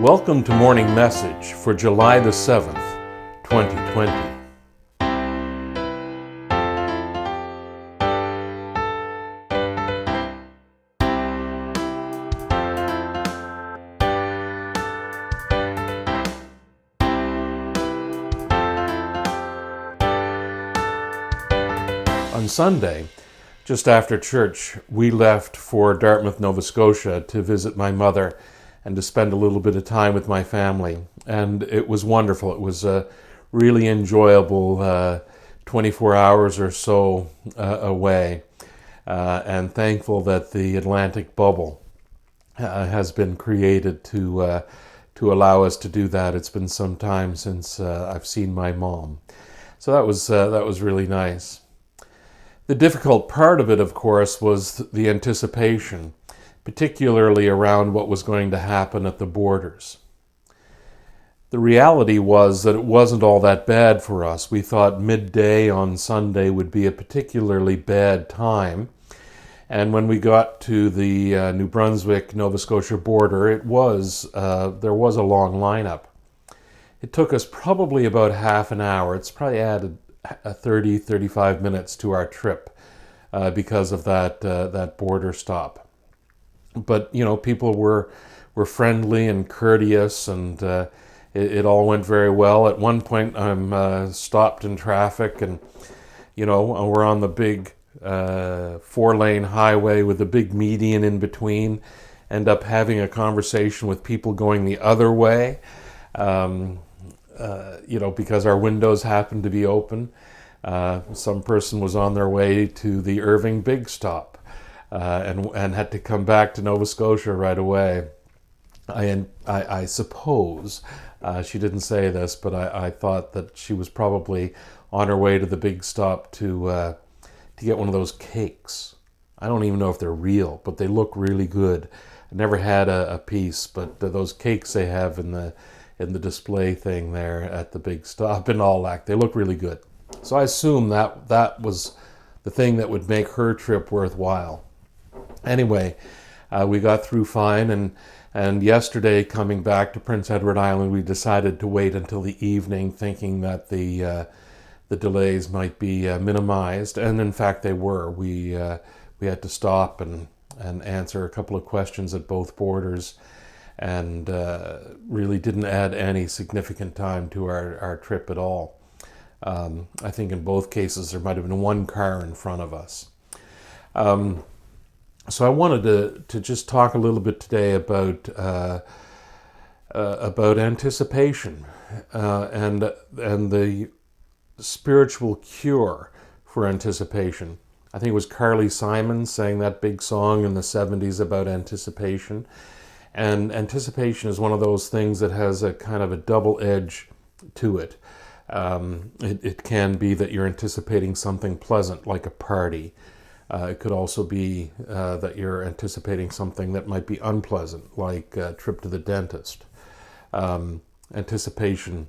Welcome to Morning Message for July the 7th, 2020. On Sunday, just after church, we left for Dartmouth, Nova Scotia to visit my mother and to spend a little bit of time with my family. And it was wonderful. It was a really enjoyable 24 hours or so away. And thankful that the Atlantic bubble has been created to allow us to do that. It's been some time since I've seen my mom. So that was really nice. The difficult part of it, of course, was the anticipation, particularly around what was going to happen at the borders. The reality was that it wasn't all that bad for us. We thought midday on Sunday would be a particularly bad time. And when we got to the New Brunswick-Nova Scotia border, there was a long lineup. It took us probably about half an hour. It's probably added 35 minutes to our trip because of that border stop. But people were friendly and courteous, and it all went very well. At one point, I'm stopped in traffic, and we're on the big 4-lane highway with a big median in between. End up having a conversation with people going the other way, because our windows happened to be open. Some person was on their way to the Irving Big Stop. And had to come back to Nova Scotia right away. I suppose, she didn't say this, but I thought that she was probably on her way to the big stop to get one of those cakes. I don't even know if they're real, but they look really good. I never had a piece, but those cakes they have in the display thing there at the big stop in Allac, they look really good. So I assume that was the thing that would make her trip worthwhile. Anyway, we got through fine, and yesterday, coming back to Prince Edward Island, we decided to wait until the evening, thinking that the delays might be minimized, and in fact they were. We had to stop and answer a couple of questions at both borders, and really didn't add any significant time to our trip at all. I think in both cases there might have been one car in front of us. So I wanted to just talk a little bit today about anticipation and the spiritual cure for anticipation. I think it was Carly Simon sang that big song in the 70s about anticipation. And anticipation is one of those things that has a kind of a double edge to it. It can be that you're anticipating something pleasant, like a party. It could also be that you're anticipating something that might be unpleasant, like a trip to the dentist. Anticipation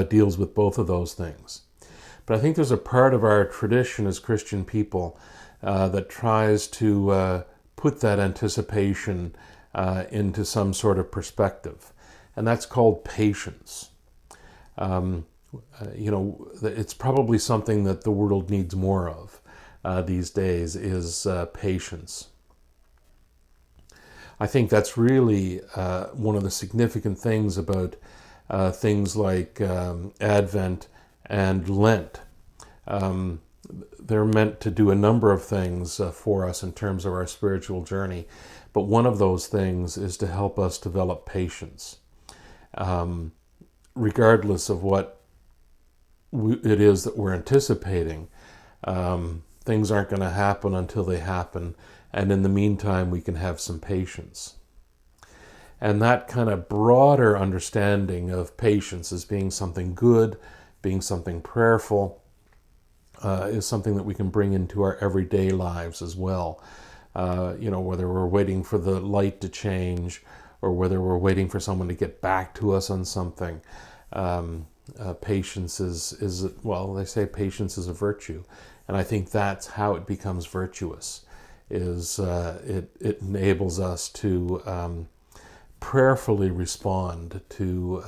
deals with both of those things. But I think there's a part of our tradition as Christian people that tries to put that anticipation into some sort of perspective, and that's called patience. It's probably something that the world needs more of. These days is patience. I think that's really one of the significant things about things like Advent and Lent. They're meant to do a number of things for us in terms of our spiritual journey, but one of those things is to help us develop patience. Regardless of what it is that we're anticipating, things aren't going to happen until they happen, and in the meantime we can have some patience. And that kind of broader understanding of patience as being something good, being something prayerful, is something that we can bring into our everyday lives as well. Whether we're waiting for the light to change, or whether we're waiting for someone to get back to us on something. Patience is well, they say patience is a virtue. And I think that's how it becomes virtuous, is it enables us to prayerfully respond to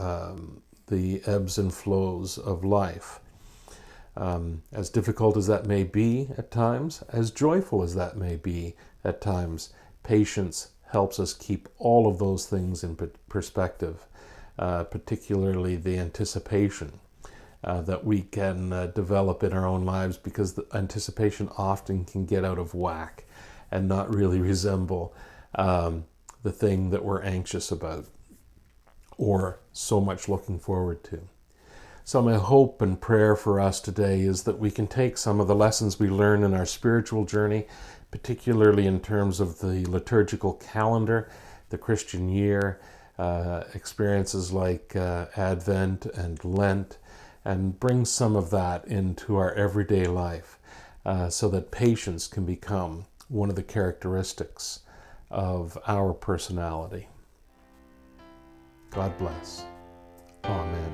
the ebbs and flows of life. As difficult as that may be at times, as joyful as that may be at times, patience helps us keep all of those things in perspective, particularly the anticipation that we can develop in our own lives, because the anticipation often can get out of whack and not really resemble the thing that we're anxious about or so much looking forward to. So my hope and prayer for us today is that we can take some of the lessons we learn in our spiritual journey, particularly in terms of the liturgical calendar, the Christian year, experiences like Advent and Lent, and bring some of that into our everyday life so that patience can become one of the characteristics of our personality. God bless. Amen.